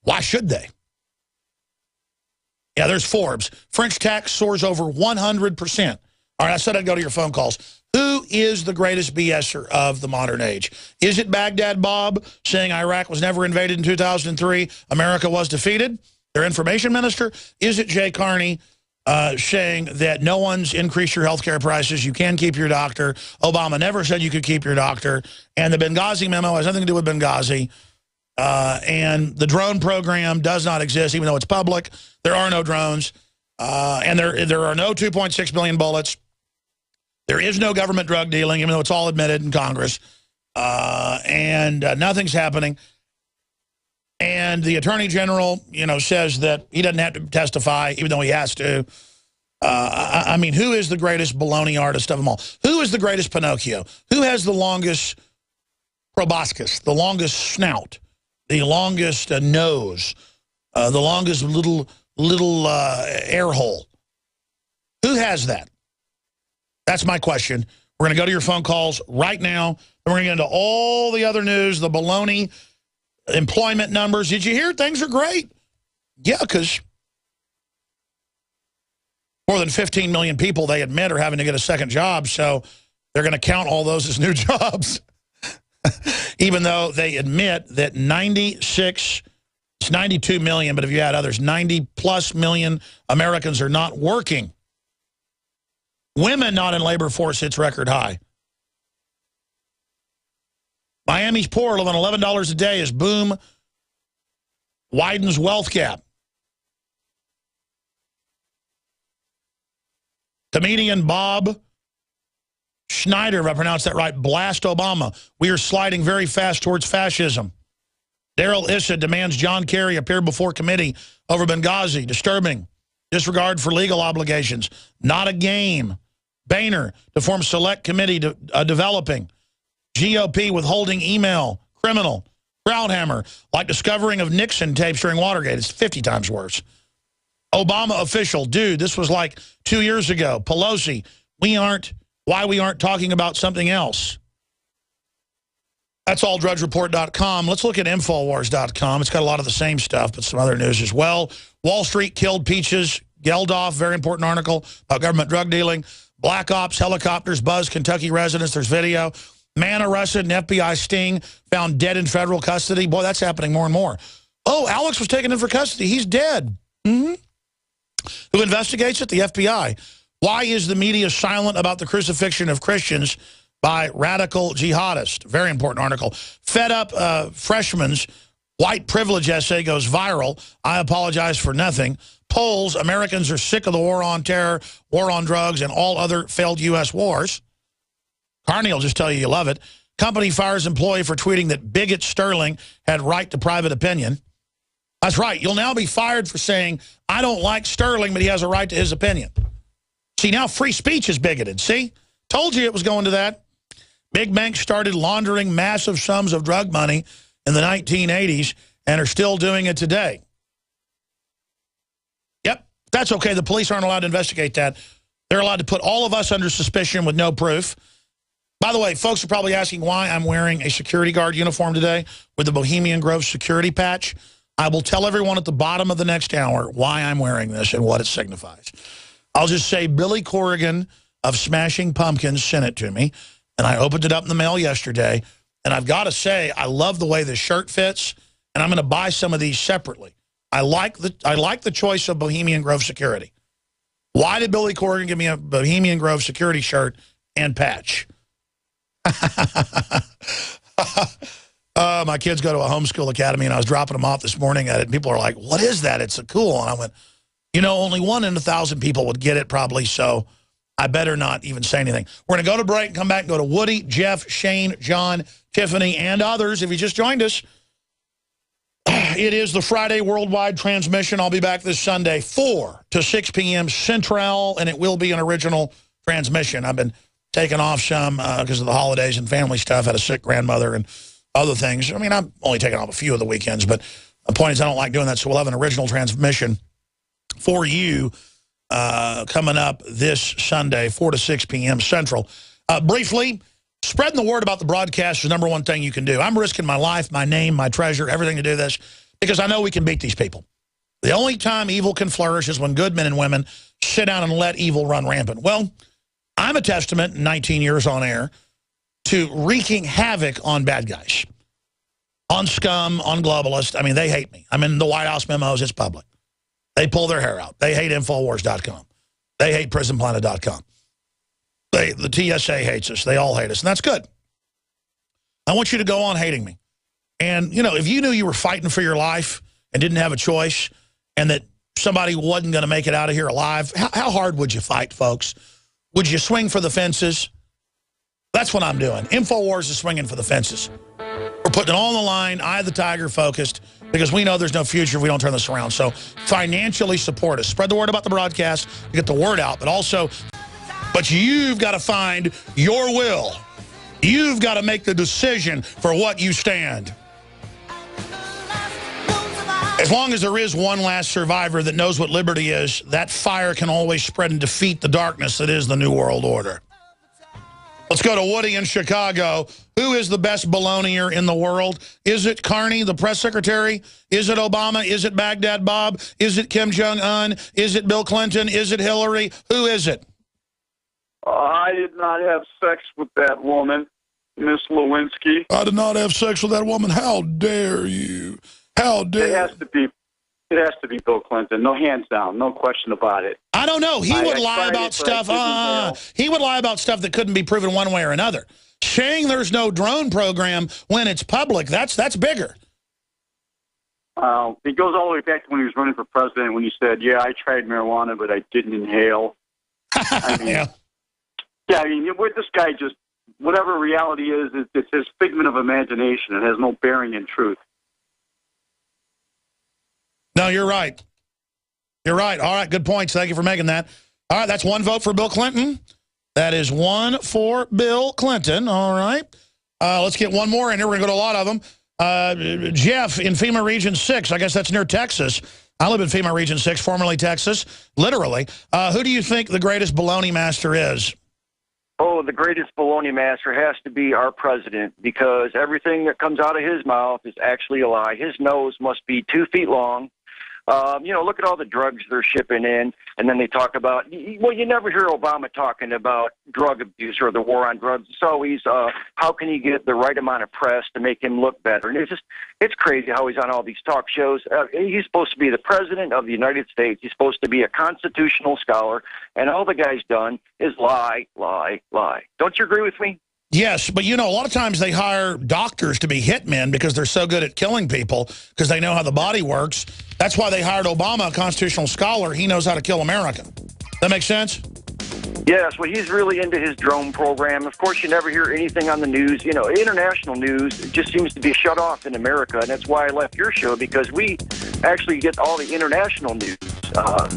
Why should they? Yeah, there's Forbes. French tax soars over 100%. All right, I said I'd go to your phone calls. Who is the greatest BSer of the modern age? Is it Baghdad Bob saying Iraq was never invaded in 2003, America was defeated? Their information minister? Is it Jay Carney saying that no one's increased your health care prices, you can keep your doctor, Obama never said you could keep your doctor, and the Benghazi memo has nothing to do with Benghazi, and the drone program does not exist, even though it's public. There are no drones, and there are no 2.6 million bullets. There is no government drug dealing, even though it's all admitted in Congress, and nothing's happening. And the Attorney General, says that he doesn't have to testify, even though he has to. I mean, who is the greatest baloney artist of them all? Who is the greatest Pinocchio? Who has the longest proboscis, the longest snout, the longest nose, the longest little air hole? Who has that? That's my question. We're going to go to your phone calls right now. Then we're going to get into all the other news, the baloney employment numbers. Did you hear things are great? Yeah, because more than 15 million people, they admit, are having to get a second job, so they're going to count all those as new jobs. Even though they admit that it's 92 million, but if you add others, 90+ million Americans are not working. Women not in labor force hits record high. Miami's poor, living $11 a day as boom widens wealth gap. Comedian Bob Schneider, if I pronounced that right, blast Obama. We are sliding very fast towards fascism. Darrell Issa demands John Kerry appear before committee over Benghazi. Disturbing. Disregard for legal obligations. Not a game. Boehner to form select committee developing. GOP withholding email. Criminal. Crowdhammer. Like discovering of Nixon tapes during Watergate. It's 50 times worse. Obama official. Dude, this was like 2 years ago. Pelosi. Why we aren't talking about something else. That's all drudgereport.com. Let's look at Infowars.com. It's got a lot of the same stuff, but some other news as well. Wall Street killed Peaches Geldof. Very important article about government drug dealing. Black Ops, helicopters, buzz Kentucky residents. There's video. Man arrested in FBI sting, found dead in federal custody. Boy, that's happening more and more. Oh, Alex was taken in for custody. He's dead. Who investigates it? The FBI. Why is the media silent about the crucifixion of Christians by radical jihadists? Very important article. Fed up freshman's white privilege essay goes viral. I apologize for nothing. Polls, Americans are sick of the war on terror, war on drugs, and all other failed U.S. wars. Carney will just tell you love it. Company fires employee for tweeting that bigot Sterling had right to private opinion. That's right. You'll now be fired for saying, I don't like Sterling, but he has a right to his opinion. See, now free speech is bigoted. See? Told you it was going to that. Big banks started laundering massive sums of drug money in the 1980s and are still doing it today. Yep, that's okay. The police aren't allowed to investigate that. They're allowed to put all of us under suspicion with no proof. By the way, folks are probably asking why I'm wearing a security guard uniform today with the Bohemian Grove security patch. I will tell everyone at the bottom of the next hour why I'm wearing this and what it signifies. I'll just say Billy Corrigan of Smashing Pumpkins sent it to me, and I opened it up in the mail yesterday, and I've got to say I love the way this shirt fits, and I'm going to buy some of these separately. I like the choice of Bohemian Grove security. Why did Billy Corrigan give me a Bohemian Grove security shirt and patch? My kids go to a homeschool academy, and I was dropping them off this morning at it, and people are like, what is that? It's so cool. And I went, only 1 in 1,000 people would get it probably, so I better not even say anything. We're going to go to break and come back and go to Woody, Jeff, Shane, John, Tiffany, and others. If you just joined us, it is the Friday worldwide transmission. I'll be back this Sunday, 4 to 6 p.m. Central, and it will be an original transmission. I've been taking off some because of the holidays and family stuff. Had a sick grandmother and other things. I mean, I'm only taking off a few of the weekends, but the point is I don't like doing that, so we'll have an original transmission for you coming up this Sunday, 4 to 6 p.m. Central. Briefly, spreading the word about the broadcast is the #1 thing you can do. I'm risking my life, my name, my treasure, everything to do this. because I know we can beat these people. The only time evil can flourish is when good men and women sit down and let evil run rampant. Well, I'm a testament, 19 years on air, to wreaking havoc on bad guys, on scum, on globalists. I mean, they hate me. I'm in the White House memos. It's public. They pull their hair out. They hate Infowars.com. They hate PrisonPlanet.com. The TSA hates us. They all hate us, and that's good. I want you to go on hating me. And, you know, if you knew you were fighting for your life and didn't have a choice and that somebody wasn't going to make it out of here alive, how hard would you fight, folks? Would you swing for the fences? That's what I'm doing. Infowars is swinging for the fences. We're putting it all on the line, eye of the tiger focused, because we know there's no future if we don't turn this around. So financially support us. Spread the word about the broadcast to get the word out, but you've got to find your will. You've got to make the decision for what you stand. As long as there is one last survivor that knows what liberty is, that fire can always spread and defeat the darkness that is the New World Order. Let's go to Woody in Chicago. Who is the best baloney in the world? Is it Carney, the press secretary? Is it Obama? Is it Baghdad Bob? Is it Kim Jong-un? Is it Bill Clinton? Is it Hillary? Who is it? I did not have sex with that woman, Miss Lewinsky. I did not have sex with that woman. How dare you? How dare you? It has to be Bill Clinton. No, hands down. No question about it. I don't know. He would lie about stuff. He would lie about stuff that couldn't be proven one way or another. Saying there's no drone program when it's public, that's bigger. It goes all the way back to when he was running for president, when he said, yeah, I tried marijuana, but I didn't inhale. I mean, yeah, I mean, this guy just, whatever reality is, it's his figment of imagination. It has no bearing in truth. No, you're right. You're right. All right, good points. Thank you for making that. All right, that's one vote for Bill Clinton. That is one for Bill Clinton. All right. Let's get one more in here. We're going to go to a lot of them. Jeff in FEMA Region 6. I guess that's near Texas. I live in FEMA Region 6, formerly Texas, literally. Who do you think the greatest baloney master is? Oh, the greatest baloney master has to be our president, because everything that comes out of his mouth is actually a lie. His nose must be 2 feet long. You know, look at all the drugs they're shipping in, and then they talk about, well, you never hear Obama talking about drug abuse or the war on drugs. It's always, how can he get the right amount of press to make him look better? And it's crazy how he's on all these talk shows. He's supposed to be the president of the United States. He's supposed to be a constitutional scholar, and all the guy's done is lie, lie, lie. Don't you agree with me? Yes, but you know, a lot of times they hire doctors to be hitmen because they're so good at killing people because they know how the body works. That's why they hired Obama, a constitutional scholar. He knows how to kill America. That makes sense? Yes, well, he's really into his drone program. Of course, you never hear anything on the news. You know, international news just seems to be shut off in America, and that's why I left your show, because we actually get all the international news. Well,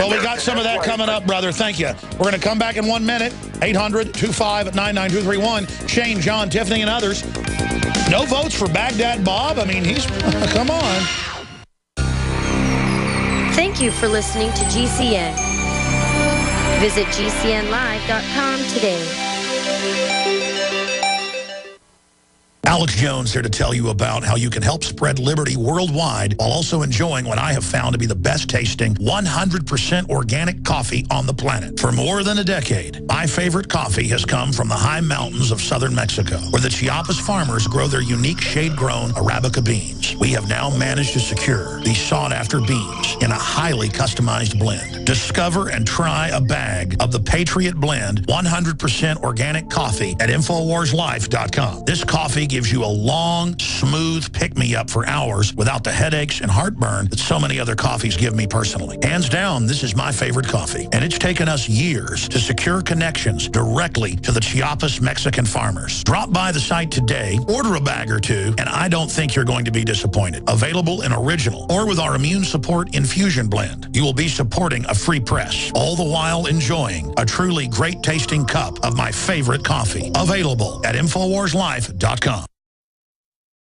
we got some of that coming up, brother. Thank you. We're going to come back in 1 minute. 800-25-99231. Shane, John, Tiffany, and others. No votes for Baghdad Bob. I mean, he's... come on. Thank you for listening to GCN. Visit GCNlive.com today. Alex Jones here to tell you about how you can help spread liberty worldwide while also enjoying what I have found to be the best tasting 100% organic coffee on the planet. For more than a decade, my favorite coffee has come from the high mountains of southern Mexico, where the Chiapas farmers grow their unique shade-grown Arabica beans. We have now managed to secure these sought-after beans in a highly customized blend. Discover and try a bag of the Patriot Blend 100% organic coffee at InfoWarsLife.com. This coffee gives you a long, smooth pick-me-up for hours without the headaches and heartburn that so many other coffees give me personally. Hands down, this is my favorite coffee, and it's taken us years to secure connections directly to the Chiapas Mexican farmers. Drop by the site today, order a bag or two, and I don't think you're going to be disappointed. Available in original or with our immune support infusion blend. You will be supporting a free press, all the while enjoying a truly great-tasting cup of my favorite coffee. Available at InfoWarsLife.com.